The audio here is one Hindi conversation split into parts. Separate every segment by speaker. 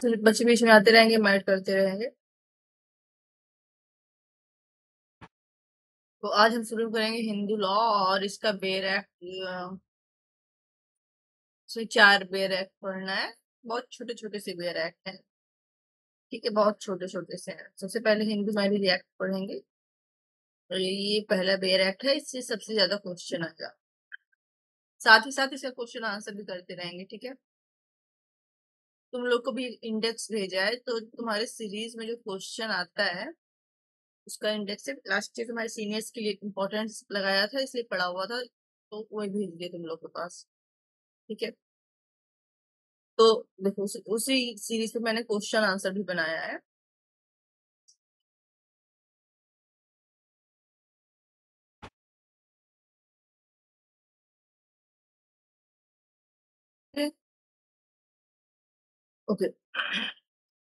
Speaker 1: तो बच्चे बीच में आते रहेंगे, मैट करते रहेंगे। तो आज हम शुरू करेंगे हिंदू लॉ, और इसका बेर एक्ट से 4 बेर एक्ट पढ़ना है। बहुत छोटे छोटे से बेर एक्ट हैं, ठीक है, बहुत छोटे छोटे से हैं। सबसे पहले हिंदू मैरिज एक्ट पढ़ेंगे। और ये पहला बेर एक्ट है, इससे सबसे ज्यादा क्वेश्चन आएगा। साथ ही साथ इसका क्वेश्चन आंसर भी करते रहेंगे, ठीक है। तुम लोग को भी इंडेक्स भेजा है, तो तुम्हारे सीरीज में जो क्वेश्चन आता है उसका इंडेक्स है। लास्ट ईयर तुम्हारे सीनियर्स के लिए इंपॉर्टेंस लगाया था, इसलिए पढ़ा हुआ था, तो वही भेज दिए तुम लोग के पास, ठीक है। तो देखो, उसी सीरीज पे मैंने क्वेश्चन आंसर भी बनाया है। ओके,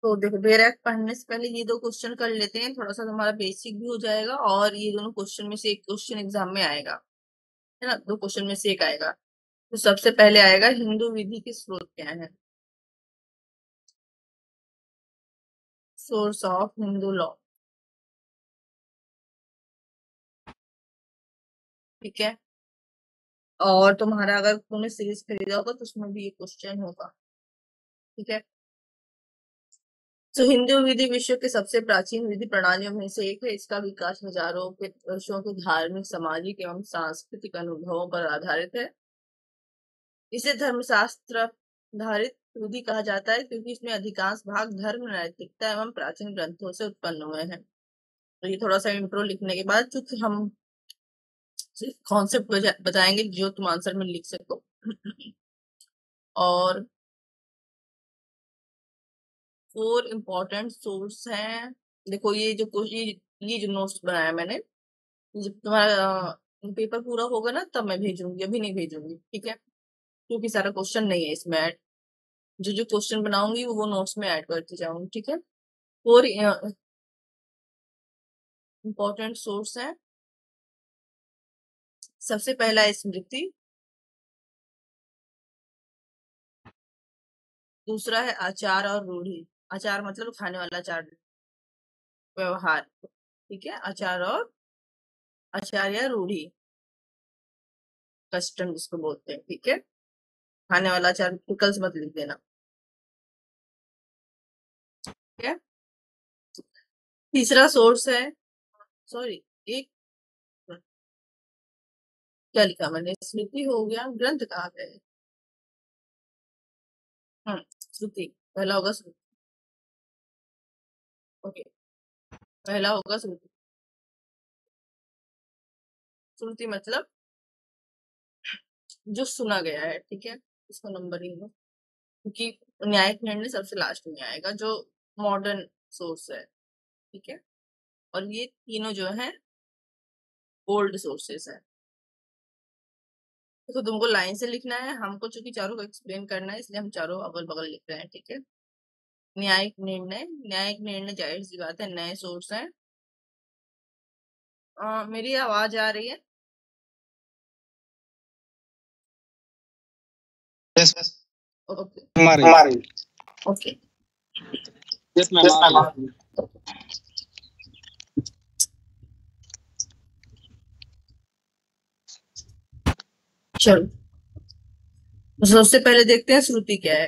Speaker 1: तो देखो, बेरैक पढ़ने से पहले ये दो क्वेश्चन कर लेते हैं, थोड़ा सा तुम्हारा बेसिक भी हो जाएगा, और ये दोनों क्वेश्चन में से एक क्वेश्चन एग्जाम में आएगा, है ना। दो क्वेश्चन में से एक आएगा। तो सबसे पहले आएगा, हिंदू विधि के स्रोत क्या है। सोर्स ऑफ हिंदू लॉ, ठीक है। और तुम्हारा अगर तुमने सीरीज खरीदा होगा तो उसमें भी ये क्वेश्चन होगा, ठीक है। तो हिंदू विधि विश्व के सबसे प्राचीन विधि प्रणालियों में से एक है। इसका विकास हजारों के वर्षों के धार्मिक, सामाजिक एवं सांस्कृतिक अनुभवों पर आधारित है। इसे धर्मशास्त्र आधारित विधि कहा जाता है, क्योंकि इसमें अधिकांश भाग धर्म, नैतिकता एवं प्राचीन ग्रंथों से उत्पन्न हुए हैं। तो ये थोड़ा सा इंट्रो लिखने के बाद, चूंकि हम सिर्फ कॉन्सेप्ट बताएंगे जो तुम आंसर में लिख सको। और 4 इम्पोर्टेंट सोर्स हैं। देखो, ये जो नोट्स बनाया मैंने, जब तुम्हारा पेपर पूरा होगा ना तब मैं भेजूंगी, अभी नहीं भेजूंगी, ठीक है। क्योंकि सारा क्वेश्चन नहीं है इसमें ऐड। जो जो क्वेश्चन बनाऊंगी वो नोट्स में ऐड करती जाऊंगी, ठीक है। 4 इम्पोर्टेंट सोर्स है। सबसे पहला है स्मृति। दूसरा है आचार और रूढ़ी। आचार मतलब खाने वाला आचार, व्यवहार, ठीक है। आचार और आचार या रूढ़ी, कस्टम जिसको बोलते हैं, ठीक है। खाने वाला अचार पिकल्स मत लिख देना, ठीक है। तीसरा सोर्स है, सॉरी, एक क्या लिखा मैंने, स्मृति हो गया, ग्रंथ कहाँ गए। श्रुति, पहला होगा श्रुति। ओके, पहला होगा श्रुति। श्रुति मतलब जो सुना गया है, ठीक है। इसको नंबरिंग दो, क्योंकि न्यायिक निर्णय सबसे लास्ट में आएगा, जो मॉडर्न सोर्स है, ठीक है। और ये तीनों जो है ओल्ड सोर्सेस है। तो तुमको लाइन से लिखना है, हमको चूंकि चारों को एक्सप्लेन करना है, इसलिए हम चारों अगल बगल लिख रहे हैं, ठीक है। न्यायिक निर्णय, न्यायिक निर्णय जाहिर सी बात है नए सोर्स है। मेरी आवाज आ रही है?
Speaker 2: यस
Speaker 1: ओके,
Speaker 2: हमारी
Speaker 1: ओके।
Speaker 2: यस मैम आ रही है।
Speaker 1: चलो, तो सबसे पहले देखते हैं श्रुति क्या है।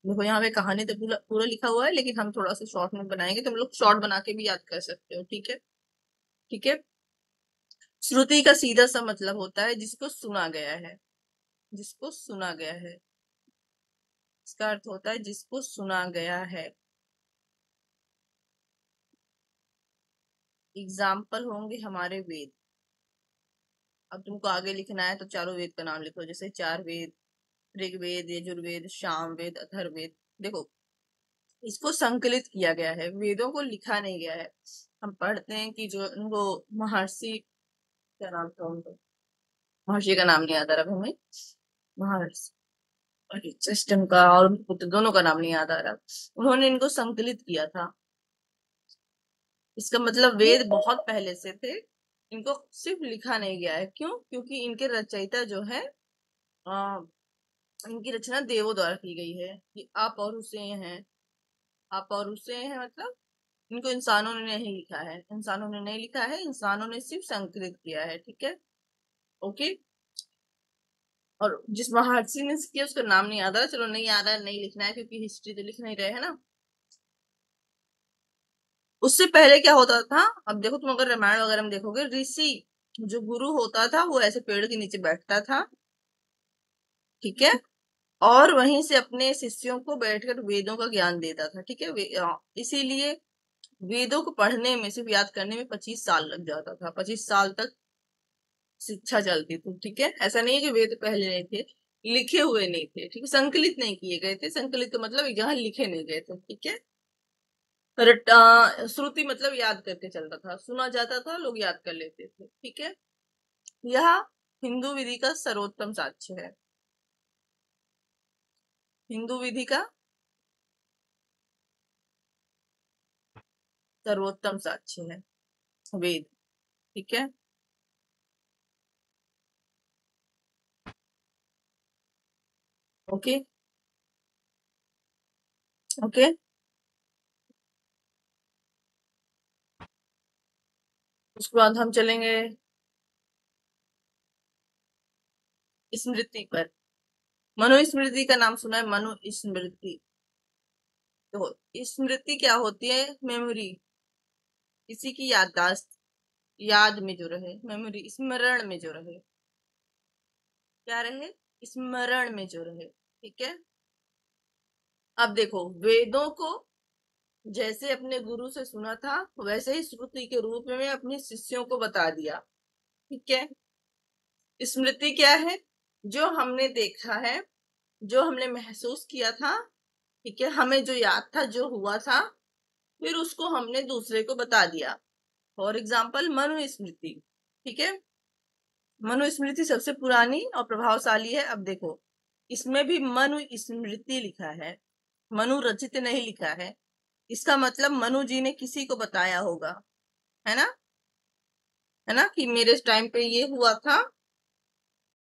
Speaker 1: देखो, यहाँ पे कहानी तो पूरा पूरा लिखा हुआ है, लेकिन हम थोड़ा सा शॉर्ट में बनाएंगे, तुम लोग शॉर्ट बना के भी याद कर सकते हो, ठीक है, ठीक है। श्रुति का सीधा सा मतलब होता है जिसको सुना गया है, जिसको सुना गया है। इसका अर्थ होता है जिसको सुना गया है। एग्जाम्पल होंगे हमारे वेद। अब तुमको आगे लिखना है तो चारों वेद का नाम लिखो, जैसे 4 वेद, ऋग्वेद, यजुर्वेद, सामवेद, अथर्ववेद। देखो, इसको संकलित किया गया है, वेदों को लिखा नहीं गया है। हम पढ़ते हैं कि जो उनको महर्षि, क्या नाम था उनको, महर्षि का नाम नहीं याद आ रहा हमें, महर्षि सिस्टम का और पुत्र दोनों का नाम नहीं याद आ रहा, उन्होंने इनको संकलित किया था। इसका मतलब वेद बहुत पहले से थे, इनको सिर्फ लिखा नहीं गया है। क्यों? क्योंकि इनके रचयिता जो है, इनकी रचना देवों द्वारा की गई है। ये अपौरुषेय हैं, अपौरुषेय है मतलब इनको इंसानों ने नहीं लिखा है, इंसानों ने नहीं लिखा है, इंसानों ने सिर्फ संकलित किया है, ठीक है। ओके। और जिस महर्षि ने किया उसका नाम नहीं याद आ रहा, चलो नहीं याद आ रहा, नहीं लिखना है क्योंकि हिस्ट्री तो लिख नहीं रहे है ना। उससे पहले क्या होता था, अब देखो तुम अगर रामायण वगैरह में देखोगे, ऋषि जो गुरु होता था वो ऐसे पेड़ के नीचे बैठता था, ठीक है, और वहीं से अपने शिष्यों को बैठकर वेदों का ज्ञान देता था, ठीक है। इसीलिए वेदों को पढ़ने में, सिर्फ याद करने में 25 साल लग जाता था, 25 साल तक शिक्षा चलती थी, ठीक है। ऐसा नहीं है कि वेद पहले नहीं थे, लिखे हुए नहीं थे, ठीक है, संकलित नहीं किए गए थे, संकलित का मतलब जहाँ लिखे नहीं गए थे, ठीक है। श्रुति मतलब याद करके चलता था, सुना जाता था, लोग याद कर लेते थे, ठीक है। यह हिंदू विधि का सर्वोत्तम साक्ष्य है, हिंदू विधि का सर्वोत्तम साक्ष्य है वेद, ठीक है। ओके। ओके। उसके बाद हम चलेंगे स्मृति पर। मनुस्मृति का नाम सुना है, मनुस्मृति। तो स्मृति क्या होती है? मेमोरी, किसी की याददाश्त, याद में जो रहे, मेमोरी, स्मरण में जो रहे, क्या रहे? स्मरण में जो रहे, ठीक है। अब देखो, वेदों को जैसे अपने गुरु से सुना था वैसे ही श्रुति के रूप में अपने शिष्यों को बता दिया, ठीक है। स्मृति क्या है? जो हमने देखा है, जो हमने महसूस किया था, ठीक है, हमें जो याद था, जो हुआ था, फिर उसको हमने दूसरे को बता दिया। फॉर एग्जाम्पल मनुस्मृति, ठीक है। मनुस्मृति सबसे पुरानी और प्रभावशाली है। अब देखो, इसमें भी मनुस्मृति लिखा है, मनु रचित नहीं लिखा है। इसका मतलब मनु जी ने किसी को बताया होगा, है ना, है ना, कि मेरे टाइम पे ये हुआ था,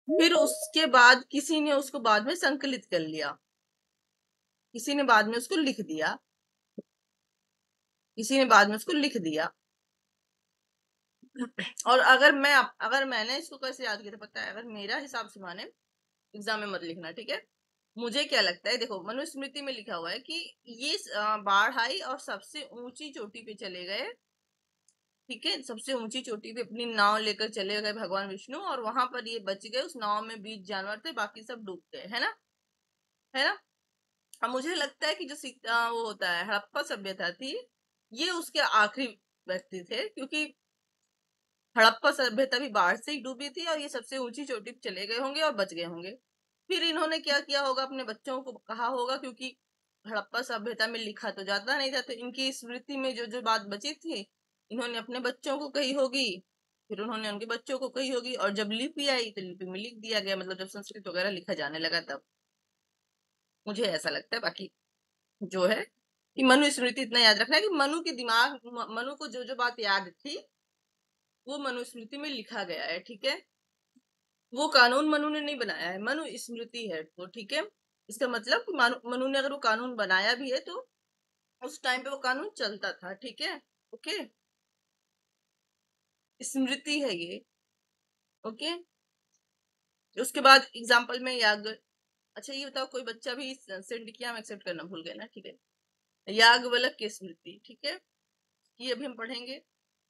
Speaker 1: फिर उसके बाद किसी ने उसको बाद में संकलित कर लिया, किसी ने बाद में उसको लिख दिया, किसी ने बाद में उसको लिख दिया। और अगर मैंने इसको कैसे याद किया था पता है? अगर मेरा हिसाब से माने, एग्जाम में मत लिखना, ठीक है। मुझे क्या लगता है, देखो मनुस्मृति में लिखा हुआ है कि ये बाढ़ आई और सबसे ऊंची चोटी पे चले गए, ठीक है, सबसे ऊंची चोटी पे अपनी नाव लेकर चले गए भगवान विष्णु, और वहां पर ये बच गए, उस नाव में 20 जानवर थे, बाकी सब डूब गए, है ना, है ना। अब मुझे लगता है कि जो वो होता है हड़प्पा सभ्यता थी, ये उसके आखिरी व्यक्ति थे, क्योंकि हड़प्पा सभ्यता भी बाढ़ से ही डूबी थी और ये सबसे ऊंची चोटी पे चले गए होंगे और बच गए होंगे। फिर इन्होंने क्या किया होगा, अपने बच्चों को कहा होगा, क्योंकि हड़प्पा सभ्यता में लिखा तो जाता नहीं था, तो इनकी स्मृति में जो जो बात बची थी इन्होंने अपने बच्चों को कही होगी, फिर उन्होंने उनके बच्चों को कही होगी, और जब लिपि आई तो लिपि में लिख दिया गया, मतलब जब संस्कृत वगैरह लिखा जाने लगा तब। मुझे ऐसा लगता है। बाकी जो है कि मनुस्मृति इतना याद रखना है कि मनु को जो जो बात याद थी वो मनुस्मृति में लिखा गया है, ठीक है। वो कानून मनु ने नहीं बनाया है, मनु स्मृति है वो, ठीक है। इसका मतलब कि मनु ने अगर वो कानून बनाया भी है तो उस टाइम पे वो कानून चलता था, ठीक है। ओके, स्मृति है ये। ओके। उसके बाद एग्जाम्पल में याग। अच्छा ये बताओ, कोई बच्चा भी सेंड किया, हम एक्सेप्ट करना भूल गए ना, ठीक है। याज्ञवल्क्य की स्मृति, ठीक है, ये अभी हम पढ़ेंगे।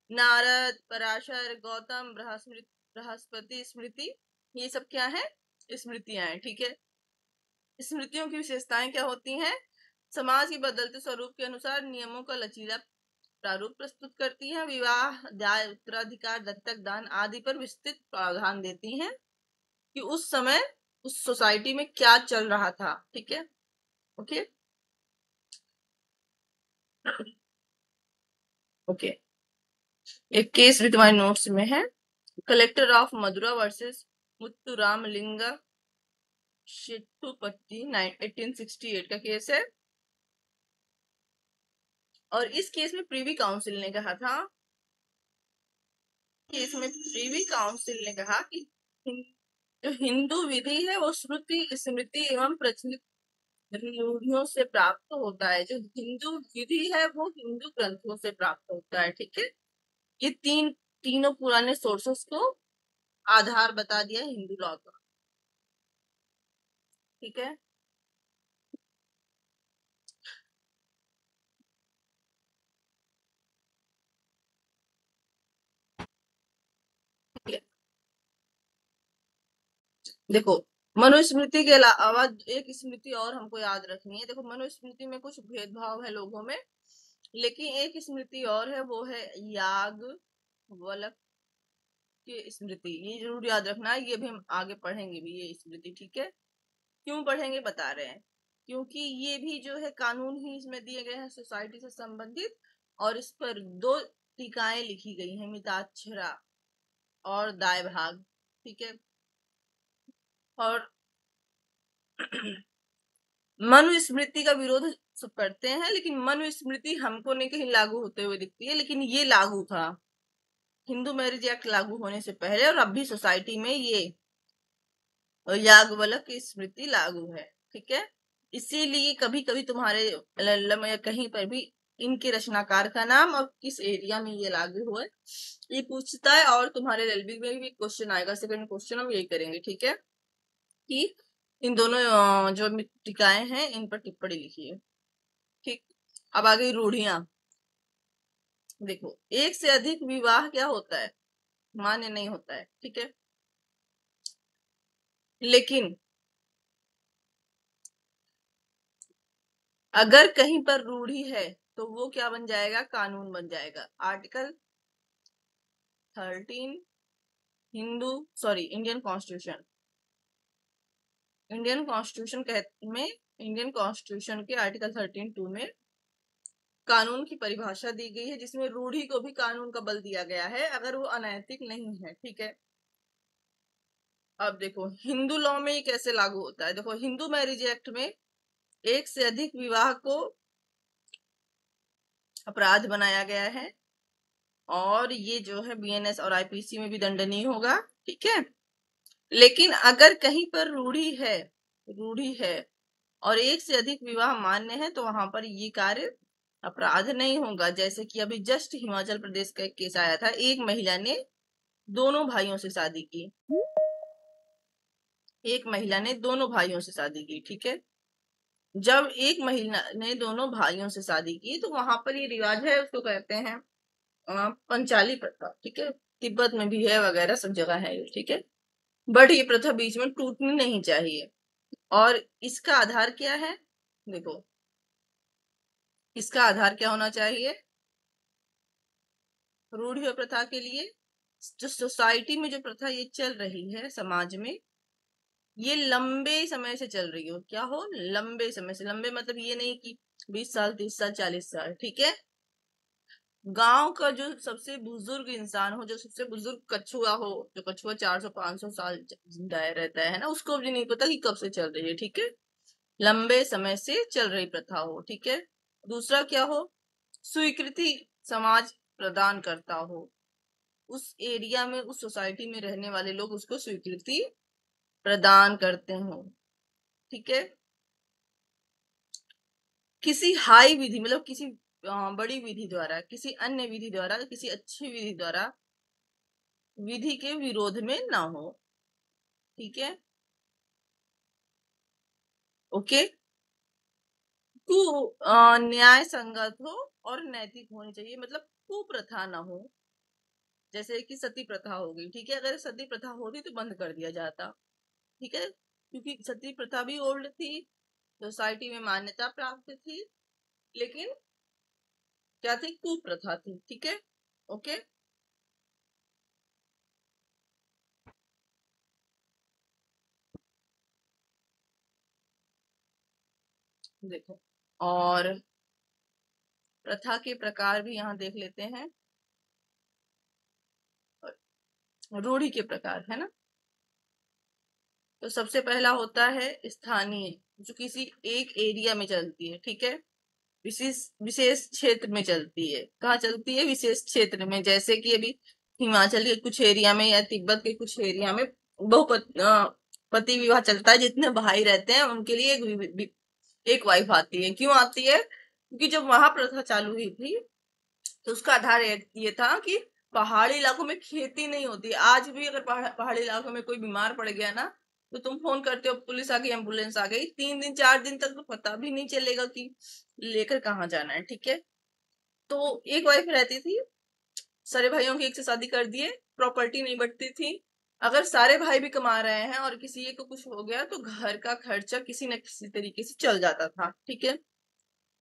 Speaker 1: नारद, पराशर, गौतम, बृहस्पति स्मृति, ये सब क्या है? स्मृतियां हैं, ठीक है। स्मृतियों की विशेषताएं क्या होती हैं? समाज के बदलते स्वरूप के अनुसार नियमों का लचीला प्रारूप प्रस्तुत करती हैं, विवाह, दाय, उत्तराधिकार, दत्तक, दान आदि पर विस्तृत प्रावधान देती हैं कि उस समय उस सोसाइटी में क्या चल रहा था, ठीक है। ओके। ओके। एक केस भी तुम्हारे नोट्स में है, कलेक्टर ऑफ मदुरा वर्सेस मुत्तुरामलिंगा शेट्टुपट्टी 1868 का केस है। और इस केस में प्रीवी काउंसिल ने कहा था, केस में प्रीवी काउंसिल ने कहा कि जो हिंदू विधि है वो श्रुति, स्मृति एवं प्रचलित रूढ़ियों से प्राप्त होता है। जो हिंदू विधि है वो हिंदू ग्रंथों से प्राप्त होता है, ठीक है। ये तीनों पुराने सोर्सेस को आधार बता दिया हिंदू लॉ का, ठीक है। देखो, मनुस्मृति के अलावा एक स्मृति और हमको याद रखनी है। देखो, मनुस्मृति में कुछ भेदभाव है लोगों में, लेकिन एक स्मृति और है, वो है याग वलक की स्मृति। ये जरूर याद रखना है, ये भी हम आगे पढ़ेंगे भी ये स्मृति, ठीक है। क्यों पढ़ेंगे बता रहे हैं, क्योंकि ये भी जो है कानून ही इसमें दिए गए हैं सोसाइटी से संबंधित, और इस पर 2 टीकाएं लिखी गई हैं, मिताक्षरा और दाय भाग, ठीक है। और मनुस्मृति का विरोध सब करते हैं, लेकिन मनुस्मृति हमको नहीं कहीं लागू होते हुए दिखती है, लेकिन ये लागू था हिंदू मैरिज एक्ट लागू होने से पहले, और अब भी सोसाइटी में ये याज्ञवल्क्य की स्मृति लागू है, ठीक है। इसीलिए कभी कभी तुम्हारे लल्लम या कहीं पर भी इनके रचनाकार का नाम और किस एरिया में ये लागू हुआ ये पूछता है, और तुम्हारे एलबी में भी क्वेश्चन आएगा, सेकंड क्वेश्चन हम यही करेंगे, ठीक है, कि इन दोनों जो टीकाएं हैं इन पर टिप्पणी लिखिए, ठीक। अब आ गई रूढ़ियां। देखो, एक से अधिक विवाह क्या होता है, मान्य नहीं होता है, ठीक है। लेकिन अगर कहीं पर रूढ़ी है तो वो क्या बन जाएगा, कानून बन जाएगा। Article 13 Indian constitution, Indian constitution के आर्टिकल 13(2) में कानून की परिभाषा दी गई है, जिसमें रूढ़ी को भी कानून का बल दिया गया है अगर वो अनैतिक नहीं है, ठीक है। अब देखो हिंदू लॉ में ये कैसे लागू होता है। देखो, हिंदू मैरिज एक्ट में एक से अधिक विवाह को अपराध बनाया गया है, और ये जो है बीएनएस और आईपीसी में भी दंडनीय होगा, ठीक है। लेकिन अगर कहीं पर रूढ़ी है और एक से अधिक विवाह मान्य है तो वहां पर ये कार्य अपराध नहीं होगा। जैसे कि अभी जस्ट हिमाचल प्रदेश का एक केस आया था, एक महिला ने दोनों भाइयों से शादी की, ठीक है। जब एक महिला ने दोनों भाइयों से शादी की तो वहां पर ये रिवाज है, उसको कहते हैं पंचाली प्रथा, ठीक है। तिब्बत में भी है वगैरह, सब जगह है, ठीक है। बट ये प्रथा बीच में टूटनी नहीं चाहिए। और इसका आधार क्या है, देखो इसका आधार क्या होना चाहिए रूढ़ी और प्रथा के लिए। जो सोसाइटी में जो प्रथा ये चल रही है समाज में, ये लंबे समय से चल रही हो, क्या हो, लंबे समय से। लंबे मतलब ये नहीं कि 20 साल 30 साल 40 साल, ठीक है। गांव का जो सबसे बुजुर्ग इंसान हो, जो सबसे बुजुर्ग कछुआ हो, जो कछुआ 400-500 साल जिंदा रहता है ना, उसको भी नहीं पता कि कब से चल रही है, ठीक है। लंबे समय से चल रही प्रथा हो, ठीक है। दूसरा क्या हो, स्वीकृति समाज प्रदान करता हो, उस एरिया में उस सोसाइटी में रहने वाले लोग उसको स्वीकृति प्रदान करते हो, ठीक है। किसी हाई विधि मतलब किसी बड़ी विधि द्वारा, किसी अन्य विधि द्वारा, किसी अच्छी विधि द्वारा विधि के विरोध में ना हो, ठीक है, ओके। तू न्याय संगत हो और नैतिक होनी चाहिए, मतलब कुप्रथा ना हो। जैसे कि सती प्रथा हो गई, ठीक है। अगर सती प्रथा होती तो बंद कर दिया जाता, ठीक है, क्योंकि सती प्रथा भी ओल्ड थी, सोसाइटी में मान्यता प्राप्त थी, लेकिन क्या थी, कुप्रथा थी, ठीक है, ओके। देखो, और प्रथा के प्रकार भी यहाँ देख लेते हैं, रूढ़ी के प्रकार, है ना। तो सबसे पहला होता है स्थानीय, जो किसी एक एरिया में चलती है, ठीक है, विशेष विशेष क्षेत्र में चलती है। कहाँ चलती है, विशेष क्षेत्र में। जैसे कि अभी हिमाचल के कुछ एरिया में या तिब्बत के कुछ एरिया में पति विवाह चलता है, जितने भाई रहते हैं उनके लिए एक एक वाइफ आती है। क्यों आती है? क्योंकि जब वहां प्रथा चालू हुई थी तो उसका आधार ये था कि पहाड़ी इलाकों में खेती नहीं होती। आज भी अगर पहाड़ी इलाकों में कोई बीमार पड़ गया ना, तो तुम फोन करते हो, पुलिस आ गई, एम्बुलेंस आ गई, 3 दिन 4 दिन तक तो पता भी नहीं चलेगा कि लेकर कहाँ जाना है। ठीक है, तो एक वाइफ रहती थी, सारे भाइयों की एक से शादी कर दिए, प्रॉपर्टी नहीं बटती थी। अगर सारे भाई भी कमा रहे हैं और किसी एक को कुछ हो गया तो घर का खर्चा किसी न किसी तरीके से चल जाता था। ठीक है,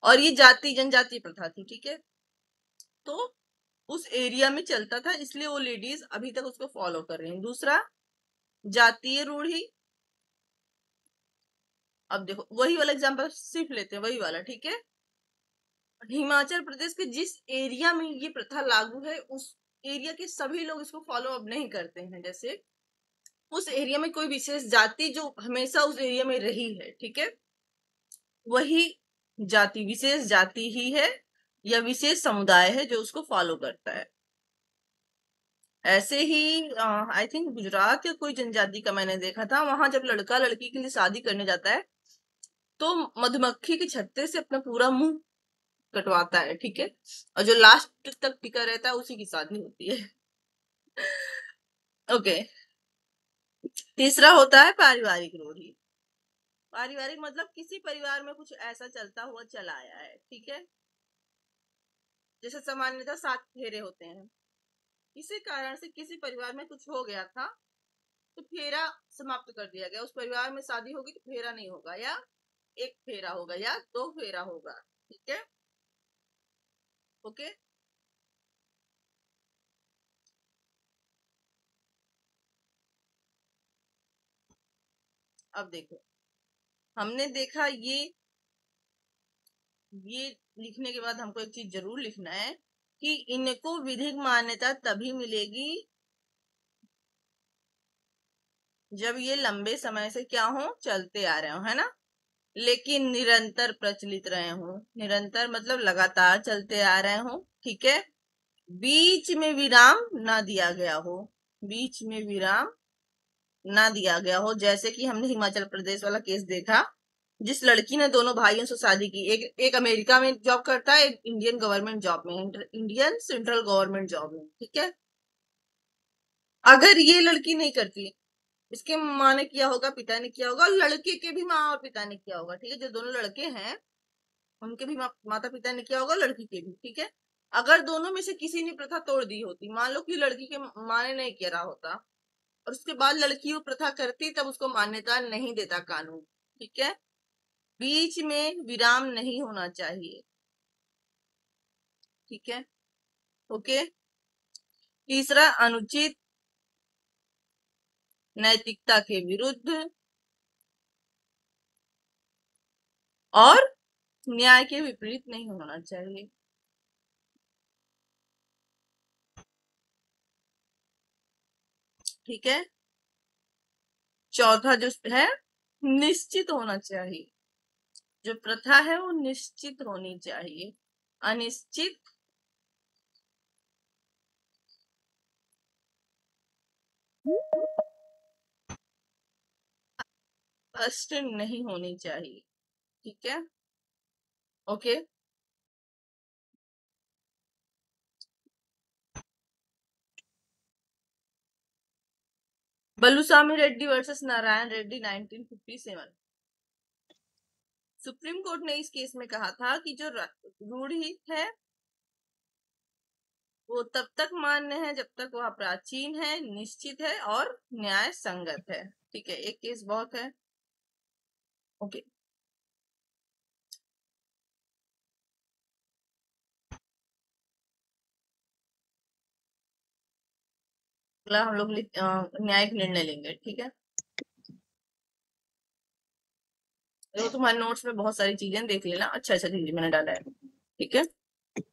Speaker 1: और ये जाति जनजाति प्रथा थी। ठीक है, तो उस एरिया में चलता था, इसलिए वो लेडीज अभी तक उसको फॉलो कर रही हैं। दूसरा, जातीय रूढ़ी। अब देखो वही वाला एग्जांपल सिर्फ लेते हैं, वही वाला। ठीक है, हिमाचल प्रदेश के जिस एरिया में ये प्रथा लागू है उस एरिया के सभी लोग इसको फॉलो अब नहीं करते हैं। जैसे उस एरिया में कोई विशेष जाति जो हमेशा उस एरिया में रही है, ठीक है, वही जाति विशेष जाति ही है या विशेष समुदाय है जो उसको फॉलो करता है। ऐसे ही आई थिंक गुजरात या कोई जनजाति का मैंने देखा था, वहां जब लड़का लड़की के लिए शादी करने जाता है तो मधुमक्खी के छत्ते से अपना पूरा मुंह कटवाता है। ठीक है, और जो लास्ट तक टिका रहता है उसी की शादी होती है। ओके, तीसरा होता है पारिवारिक रूढ़ी। पारिवारिक मतलब किसी परिवार में कुछ ऐसा चलता हुआ चला आया है। ठीक है, जैसे सामान्यतः 7 फेरे होते हैं। किसी कारण से किसी परिवार में कुछ हो गया था तो फेरा समाप्त कर दिया गया। उस परिवार में शादी होगी तो फेरा नहीं होगा, या एक फेरा होगा या 2 फेरा होगा। ठीक है, ओके। अब देखो, हमने देखा ये लिखने के बाद हमको एक चीज जरूर लिखना है कि इनको विधिक मान्यता तभी मिलेगी जब ये लंबे समय से क्या हो, चलते आ रहे हो, है ना, लेकिन निरंतर प्रचलित रहे हो। निरंतर मतलब लगातार चलते आ रहे हो। ठीक है, बीच में विराम ना दिया गया हो, बीच में विराम ना दिया गया हो। जैसे कि हमने हिमाचल प्रदेश वाला केस देखा, जिस लड़की ने दोनों भाइयों से शादी की, एक अमेरिका में जॉब करता है, एक इंडियन गवर्नमेंट जॉब में, इंडियन सेंट्रल गवर्नमेंट जॉब में। ठीक है, अगर ये लड़की नहीं करती, इसके माँ ने किया होगा, पिता ने किया होगा, लड़के के भी माँ और पिता ने किया होगा। ठीक है, जो दोनों लड़के हैं उनके भी माता पिता ने किया होगा, लड़की के भी। ठीक है, अगर दोनों में से किसी ने प्रथा तोड़ दी होती, मान लो कि लड़की के माँ ने नहीं किया होता और उसके बाद लड़की वो प्रथा करती, तब उसको मान्यता नहीं देता कानून। ठीक है, बीच में विराम नहीं होना चाहिए। ठीक है, ओके। तीसरा, अनुचित नैतिकता के विरुद्ध और न्याय के विपरीत नहीं होना चाहिए। ठीक है, चौथा जो है, निश्चित होना चाहिए। जो प्रथा है वो निश्चित होनी चाहिए। अनिश्चित स्पष्ट नहीं होनी चाहिए। ठीक है, okay. Balusami Reddy versus Narayan Reddy 1957। Supreme court ने इस केस में कहा था कि जो रूढ़ी है वो तब तक मान्य है जब तक वह प्राचीन है, निश्चित है और न्याय संगत है। ठीक है, एक केस बहुत है। ओके, अगला हम लोग न्यायिक निर्णय लेंगे। ठीक है, वो तुम्हारे नोट्स में बहुत सारी चीजें देख लेना, अच्छा अच्छा चीजें मैंने डाला है। ठीक है,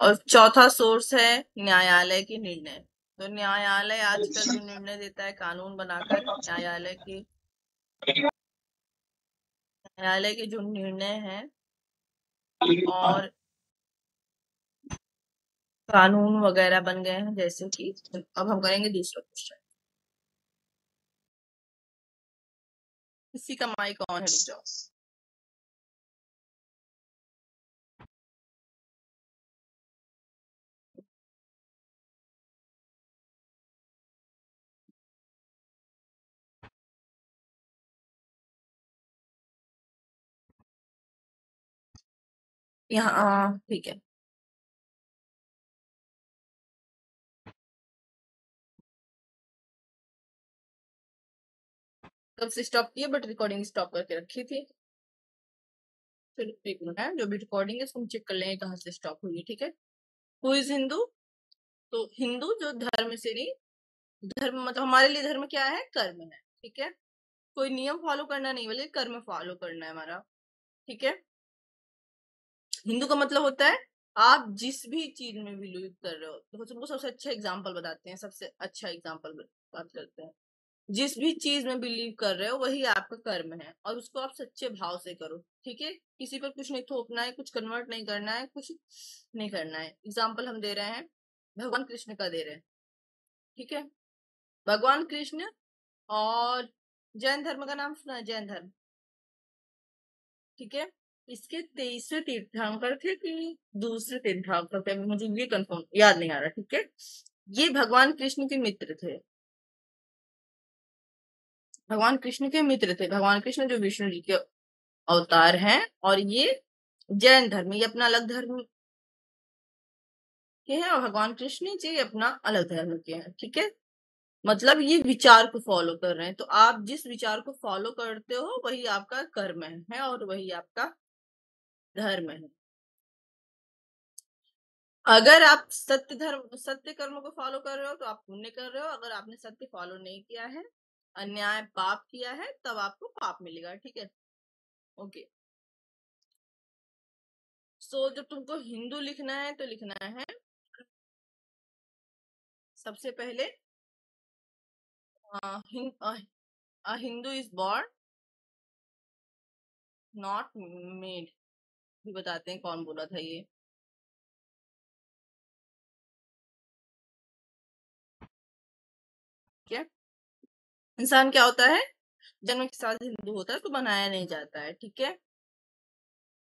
Speaker 1: और चौथा सोर्स है न्यायालय के निर्णय। तो न्यायालय आजकल जो निर्णय देता है कानून बनाकर, न्यायालय के जो निर्णय हैं और कानून वगैरह बन गए हैं। जैसे कि अब हम करेंगे दूसरा क्वेश्चन। किसी का माइक ऑन है, रुक जाओ। यहाँ ठीक है। कब से स्टॉप किया, बट रिकॉर्डिंग स्टॉप करके रखी थी। फिर एक मिनट है, जो भी रिकॉर्डिंग है उसको हम चेक कर लेंगे कहाँ से स्टॉप हुई है, ठीक है। Who is Hindu? तो हिंदू जो धर्म से नहीं, धर्म मतलब हमारे लिए धर्म क्या है, कर्म है, ठीक है। कोई नियम फॉलो करना नहीं, बल्कि कर्म फॉलो करना है हमारा, ठीक है। हिंदू का मतलब होता है आप जिस भी चीज में बिलीव कर रहे हो। तो तुमको सबसे अच्छा एग्जाम्पल बताते हैं, सबसे अच्छा एग्जाम्पल बात करते हैं। जिस भी चीज में बिलीव कर रहे हो वही आपका कर्म है, और उसको आप सच्चे भाव से करो, ठीक है। किसी पर कुछ नहीं थोपना है, कुछ कन्वर्ट नहीं करना है, कुछ नहीं करना है। एग्जाम्पल हम दे रहे हैं, भगवान कृष्ण का दे रहे हैं, ठीक है। भगवान कृष्ण और जैन धर्म का नाम सुना है, जैन धर्म, ठीक है। इसके 23वें तीर्थंकर थे कि दूसरे तीर्थंकर थे, मुझे ये कंफर्म याद नहीं आ रहा, ठीक है। ये भगवान कृष्ण के मित्र थे, भगवान कृष्ण के मित्र थे। भगवान कृष्ण जो विष्णु जी के अवतार हैं, और ये जैन धर्म, ये अपना अलग धर्म के हैं, और भगवान कृष्ण जी अपना अलग धर्म के हैं, ठीक है। मतलब ये विचार को फॉलो कर रहे हैं, तो आप जिस विचार को फॉलो करते हो वही आपका कर्म है और वही आपका धर्म है। अगर आप सत्य कर्म को फॉलो कर रहे हो तो आप पुण्य कर रहे हो। अगर आपने सत्य फॉलो नहीं किया है, अन्याय पाप किया है, तब आपको पाप मिलेगा, ठीक है। ओके, सो जब तुमको हिंदू लिखना है तो लिखना है सबसे पहले Hindu is born not made. भी बताते हैं कौन बोला था ये, क्या इंसान क्या होता है, जन्म के साथ हिंदू होता है तो बनाया नहीं जाता है, ठीक है।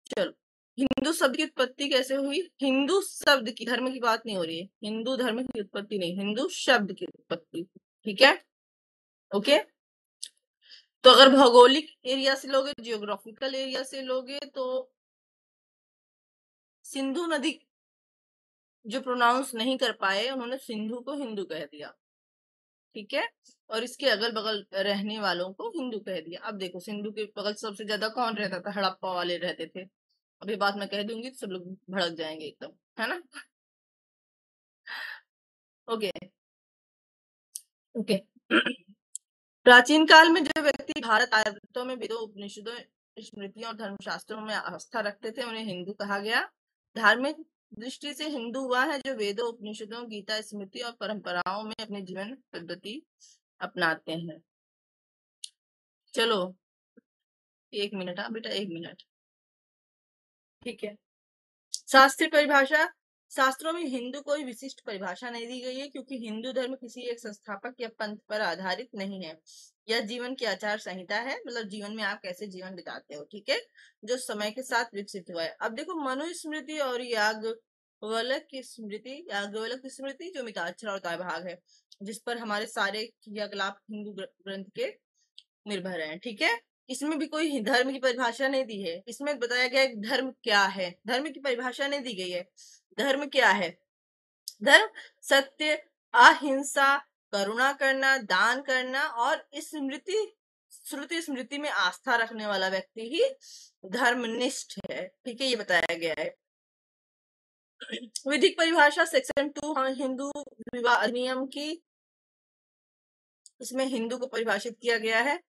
Speaker 1: चलो, हिंदू शब्द की उत्पत्ति कैसे हुई? हिंदू शब्द की, धर्म की बात नहीं हो रही है, हिंदू धर्म की उत्पत्ति नहीं, हिंदू शब्द की उत्पत्ति, ठीक है। ओके, तो अगर भौगोलिक एरिया से लोगे, जियोग्राफिकल एरिया से लोगे, तो सिंधु नदी जो प्रोनाउंस नहीं कर पाए उन्होंने सिंधु को हिंदू कह दिया, ठीक है। और इसके अगल बगल रहने वालों को हिंदू कह दिया। अब देखो, सिंधु के बगल सबसे ज्यादा कौन रहता था? हड़प्पा वाले रहते थे। अभी बात मैं कह दूंगी तो सब लोग भड़क जाएंगे एकदम, है ना। Okay okay. प्राचीन काल में जो व्यक्ति भारत आर्यों में वेदों, उपनिषदों, स्मृतियों और धर्मशास्त्रों में आस्था रखते थे उन्हें हिंदू कहा गया। धार्मिक दृष्टि से हिंदू हुआ है जो वेदों, उपनिषदों, गीता, स्मृति और परंपराओं में अपने जीवन पद्धति अपनाते हैं। चलो 1 मिनट, हाँ बेटा 1 मिनट, ठीक है। शास्त्रीय परिभाषा, शास्त्रों में हिंदू कोई विशिष्ट परिभाषा नहीं दी गई है, क्योंकि हिंदू धर्म किसी एक संस्थापक या पंथ पर आधारित नहीं है। यह जीवन की आचार संहिता है, मतलब जीवन में आप कैसे जीवन बिताते हो, ठीक है, जो समय के साथ विकसित हुआ है। अब देखो, मनुस्मृति और याज्ञवल्क्य की स्मृति जो मिताक्षर और भाग है, जिस पर हमारे सारे क्रियाकलाप हिंदू ग्रंथ के निर्भर है, ठीक है। इसमें भी कोई धर्म की परिभाषा नहीं दी है। इसमें बताया गया है धर्म क्या है, धर्म की परिभाषा नहीं दी गई है। धर्म क्या है? धर्म सत्य, अहिंसा, करुणा करना, दान करना और श्रुति स्मृति में आस्था रखने वाला व्यक्ति ही धर्मनिष्ठ है, ठीक है, ये बताया गया है। विधिक परिभाषा सेक्शन 2 हिंदू विवाह अधिनियम की, इसमें हिंदू को परिभाषित किया गया है,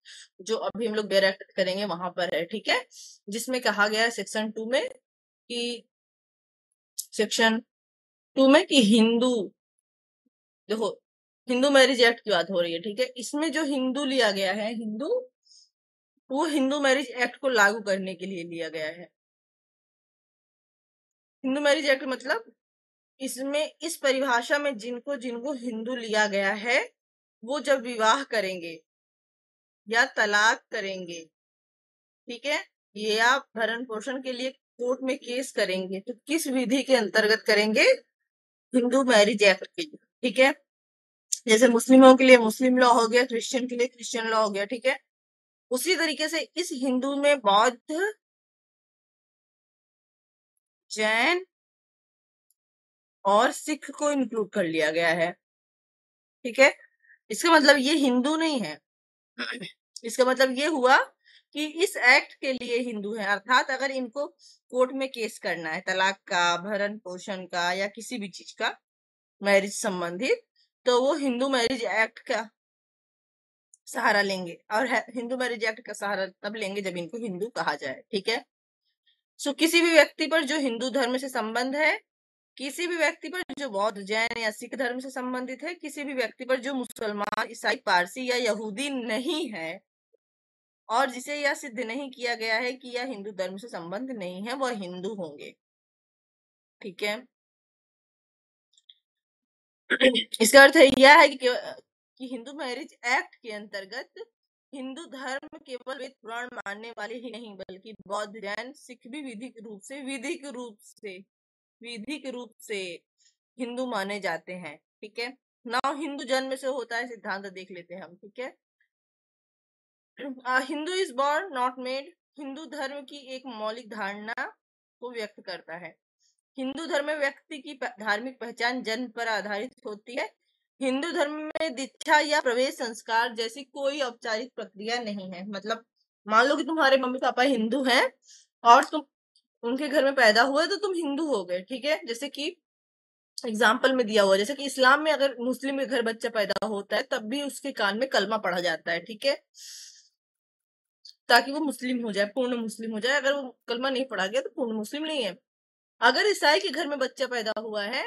Speaker 1: जो अभी हम लोग डायरेक्ट करेंगे वहां पर है, ठीक है। जिसमें कहा गया है सेक्शन 2 में कि हिंदू, देखो हिंदू मैरिज एक्ट की बात हो रही है, ठीक है। इसमें जो हिंदू लिया गया है, वो हिंदू मैरिज एक्ट को लागू करने के लिए लिया गया है। हिंदू मैरिज एक्ट मतलब इसमें इस परिभाषा में जिनको जिनको हिंदू लिया गया है, वो जब विवाह करेंगे या तलाक करेंगे, ठीक है, या भरण पोषण के लिए कोर्ट में केस करेंगे, तो किस विधि के अंतर्गत करेंगे? हिंदू मैरिज एक्ट के, ठीक है। जैसे मुस्लिमों के लिए मुस्लिम लॉ हो गया, क्रिश्चियन के लिए क्रिश्चियन लॉ हो गया, ठीक है। उसी तरीके से इस हिंदू में बौद्ध, जैन और सिख को इंक्लूड कर लिया गया है। ठीक है, इसका मतलब ये हिंदू नहीं है। इसका मतलब ये हुआ कि इस एक्ट के लिए हिंदू है, अर्थात अगर इनको कोर्ट में केस करना है तलाक का, भरण पोषण का या किसी भी चीज का मैरिज संबंधित, तो वो हिंदू मैरिज एक्ट का सहारा लेंगे। और हिंदू मैरिज एक्ट का सहारा तब लेंगे जब इनको हिंदू कहा जाए। ठीक है, सो किसी भी व्यक्ति पर जो हिंदू धर्म से संबंध है, किसी भी व्यक्ति पर जो बौद्ध, जैन या सिख धर्म से संबंधित है, किसी भी व्यक्ति पर जो मुसलमान, ईसाई, पारसी या यहूदी नहीं है और जिसे यह सिद्ध नहीं किया गया है कि यह हिंदू धर्म से संबंध नहीं है, वह हिंदू होंगे। ठीक है, इसका अर्थ यह है कि हिंदू मैरिज एक्ट के अंतर्गत हिंदू धर्म केवल वेद पुराण मानने वाले ही नहीं बल्कि बौद्ध, जैन, सिख भी विधिक रूप से हिंदू माने जाते हैं। ठीक है, नाउ हिंदू जन्म से होता है सिद्धांत देख लेते हैं हम। ठीक है, Hindu is born not made Hindu धर्म की एक मौलिक धारणा को व्यक्त करता है। हिंदू धर्म में व्यक्ति की धार्मिक पहचान जन्म पर आधारित होती है। हिंदू धर्म में दीक्षा या प्रवेश संस्कार जैसी कोई औपचारिक प्रक्रिया नहीं है। मतलब मान लो कि तुम्हारे मम्मी पापा हिंदू हैं और तुम उनके घर में पैदा हुए तो तुम हिंदू हो गए। ठीक है, जैसे कि एग्जाम्पल में दिया हुआ, जैसे कि इस्लाम में अगर मुस्लिम के घर बच्चा पैदा होता है तब भी उसके कान में कलमा पढ़ा जाता है। ठीक है, ताकि वो मुस्लिम हो जाए, पूर्ण मुस्लिम हो जाए। अगर वो कलमा नहीं पढ़ा गया तो पूर्ण मुस्लिम नहीं है। अगर ईसाई के घर में बच्चा पैदा हुआ है,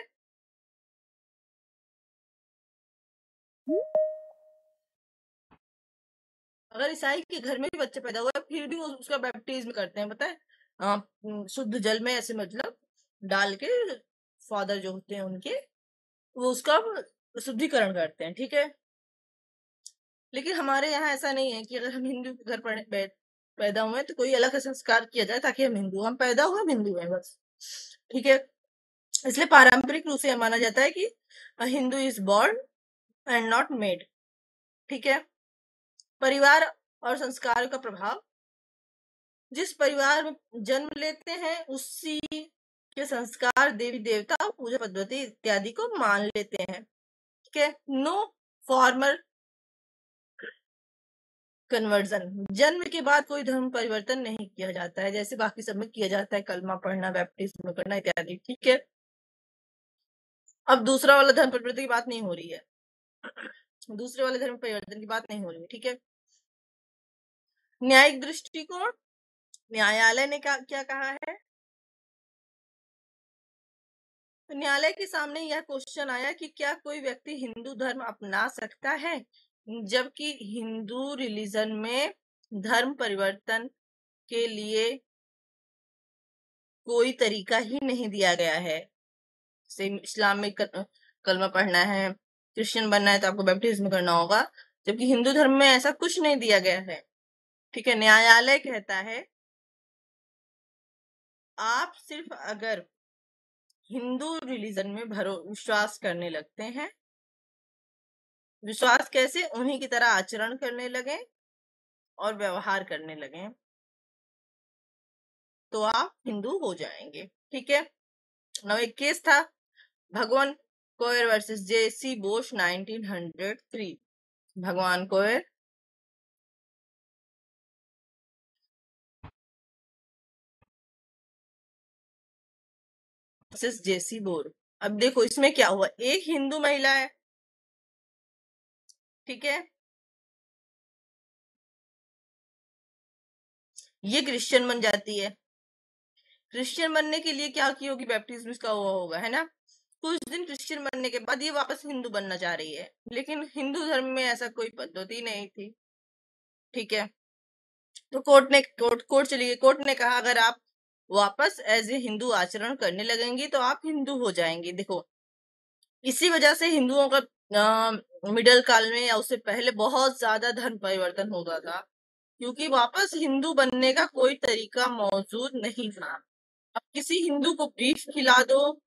Speaker 1: अगर ईसाई के घर में भी बच्चा पैदा हुआ है फिर भी वो उसका बैप्टिज्म करते हैं, पता है, शुद्ध जल में ऐसे मतलब डाल के, फादर जो होते हैं उनके, वो उसका शुद्धिकरण करते हैं। ठीक है, लेकिन हमारे यहाँ ऐसा नहीं है कि अगर हम हिंदू के घर पैदा हुए तो कोई अलग संस्कार किया जाए ताकि हम पैदा हुए, हम हिंदू हैं बस। ठीक है, इसलिए पारंपरिक रूप से माना जाता है कि Hindu is born and not made. ठीक है, परिवार और संस्कार का प्रभाव, जिस परिवार में जन्म लेते हैं उसी के संस्कार, देवी देवता, पूजा पद्धति इत्यादि को मान लेते हैं। ठीक है, नो फॉर्मल कन्वर्जन, जन्म के बाद कोई धर्म परिवर्तन नहीं किया जाता है जैसे बाकी सब में किया जाता है, कलमा पढ़ना, बैप्टिज्म करना इत्यादि। ठीक है, अब दूसरा वाला धर्म परिवर्तन की बात नहीं हो रही है, दूसरे वाले धर्म परिवर्तन की बात नहीं हो रही है। ठीक है, न्यायिक दृष्टिकोण, न्यायालय ने क्या कहा है, तो न्यायालय के सामने यह क्वेश्चन आया कि क्या कोई व्यक्ति हिंदू धर्म अपना सकता है जबकि हिंदू रिलीजन में धर्म परिवर्तन के लिए कोई तरीका ही नहीं दिया गया है। इस्लाम में कलमा पढ़ना है, क्रिश्चियन बनना है तो आपको बैप्टिज्म करना होगा, जबकि हिंदू धर्म में ऐसा कुछ नहीं दिया गया है। ठीक है, न्यायालय कहता है आप सिर्फ अगर हिंदू रिलीजन में विश्वास करने लगते हैं, विश्वास कैसे, उन्हीं की तरह आचरण करने लगे और व्यवहार करने लगे तो आप हिंदू हो जाएंगे। ठीक है, नौ एक केस था, भगवान कोयर वर्सेस जेसी बोस 1903। भगवान कोयर वर्सेस जेसी बोर। अब देखो इसमें क्या हुआ, एक हिंदू महिला है, ठीक है, ये क्रिश्चियन बन जाती है। क्रिश्चियन बनने के लिए क्या की होगी, बैप्टिज्म का हुआ होगा, है ना। कुछ दिन क्रिश्चियन बनने के बाद ये वापस हिंदू बनना चाह रही है, लेकिन हिंदू धर्म में ऐसा कोई पद्धति नहीं थी। ठीक है, तो कोर्ट चली गई, कोर्ट ने कहा अगर आप वापस एज ए हिंदू आचरण करने लगेंगी तो आप हिंदू हो जाएंगे। देखो इसी वजह से हिंदुओं का मिडिल काल में या उससे पहले बहुत ज्यादा धर्म परिवर्तन होता था, क्योंकि वापस हिंदू बनने का कोई तरीका मौजूद नहीं था। अब किसी हिंदू को बीफ खिला दो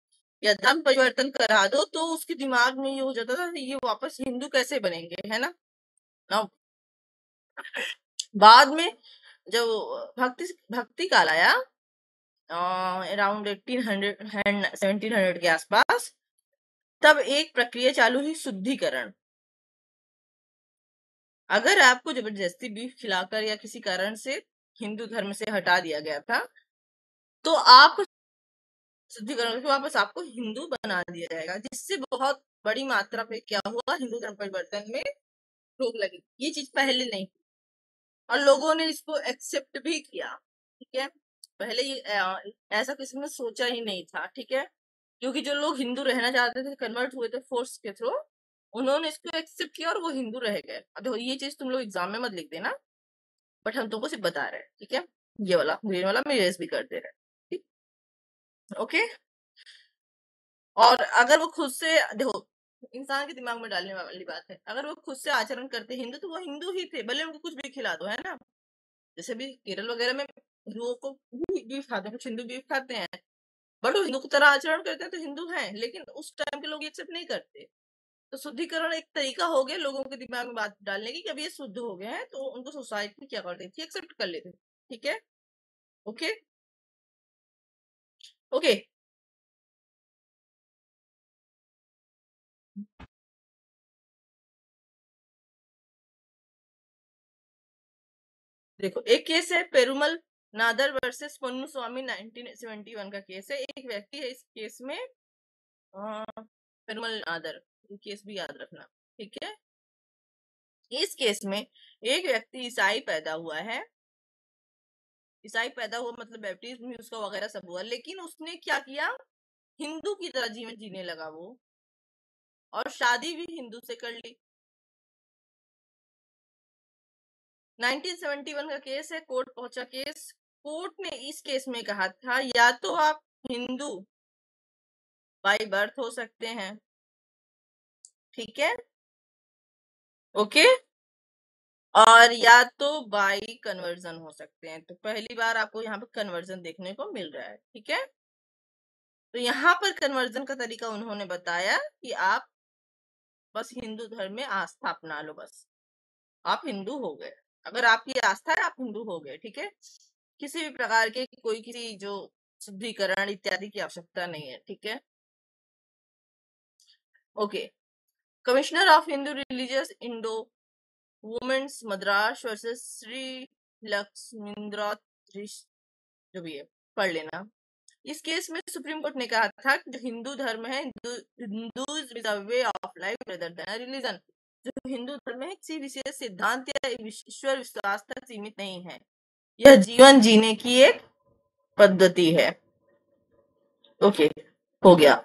Speaker 1: या धर्म परिवर्तन करा दो तो उसके दिमाग में ये हो जाता था ये वापस हिंदू कैसे बनेंगे, है ना। बाद में जब भक्ति काल आया अराउंड 1700 के आसपास, तब एक प्रक्रिया चालू हुई, शुद्धिकरण। अगर आपको जबरदस्ती बीफ खिलाकर या किसी कारण से हिंदू धर्म से हटा दिया गया था, तो आप शुद्धिकरण करके वापस आपको हिंदू बना दिया जाएगा, जिससे बहुत बड़ी मात्रा पे क्या हुआ, हिंदू धर्म परिवर्तन में रोक लगी। ये चीज पहले नहीं, और लोगों ने इसको एक्सेप्ट भी किया। ठीक है, पहले ये ऐसा किसी ने सोचा ही नहीं था। ठीक है, क्योंकि जो लोग हिंदू रहना चाहते थे, कन्वर्ट हुए थे फोर्स के थ्रू, उन्होंने इसको एक्सेप्ट किया और वो हिंदू रह गए। अब देखो, ये चीज तुम लोग एग्जाम में मत लिख देना, बट हम तुमको सिर्फ बता रहे हैं। ठीक है, ये वाला ग्रीन वाला मैं इरेज भी कर दे रहे हैं। ओके, और अगर वो खुद से, देखो, इंसान के दिमाग में डालने वाली बात है, अगर वो खुद से आचरण करते हिंदू, तो वो हिंदू ही थे, भले उनको कुछ भी खिला दो, है ना। जैसे भी केरल वगैरह में हिंदुओं को बीफ खाते हैं, कुछ हिंदू बीफ खाते हैं, बट वो हिंदू की तरह आचरण करते हैं, तो हिंदू हैं। लेकिन उस टाइम के लोग एक्सेप्ट नहीं करते। तो शुद्धिकरण एक तरीका हो गया लोगों के दिमाग में बात डालने की कि अब ये शुद्ध हो गए हैं, तो उनको सोसाइटी क्या कर देती थी, एक्सेप्ट कर लेते। ठीक है, ओके ओके। देखो, एक केस है पेरुमल नादर वर्सेस पन्नू स्वामी 1971 का केस है। एक व्यक्ति है इस केस में, पेरुमल नादर, ये केस भी याद रखना। ठीक है, इस केस में एक व्यक्ति ईसाई पैदा हुआ है, ईसाई पैदा हुआ मतलब बैप्टिज्म भी उसका वगैरह सब हुआ, लेकिन उसने क्या किया, हिंदू की तरह जीवन जीने लगा वो, और शादी भी हिंदू से कर ली। 1971 का केस है, कोर्ट पहुंचा केस। कोर्ट ने इस केस में कहा था, या तो आप हिंदू बाय बर्थ हो सकते हैं, ठीक है, ओके, और या तो बाय कन्वर्जन हो सकते हैं। तो पहली बार आपको यहाँ पे कन्वर्जन देखने को मिल रहा है। ठीक है, तो यहाँ पर कन्वर्जन का तरीका उन्होंने बताया कि आप बस हिंदू धर्म में आस्था अपना लो, बस आप हिंदू हो गए। अगर आपकी आस्था है, आप हिंदू हो गए। ठीक है, किसी भी प्रकार के कोई किसी जो शुद्धिकरण इत्यादि की आवश्यकता नहीं है। ठीक है, okay. Commissioner of Hindu religious endowments Madras versus Shri Lakshmindra, जो भी है पढ़ लेना। इस केस में सुप्रीम कोर्ट ने कहा था कि जो हिंदू धर्म है, Hindus is a way of life rather than religion. जो हिंदू धर्म है किसी विशेष सिद्धांत या ईश्वर विश्वास तक सीमित नहीं है, यह जीवन जीने की एक पद्धति है। ओके, हो गया।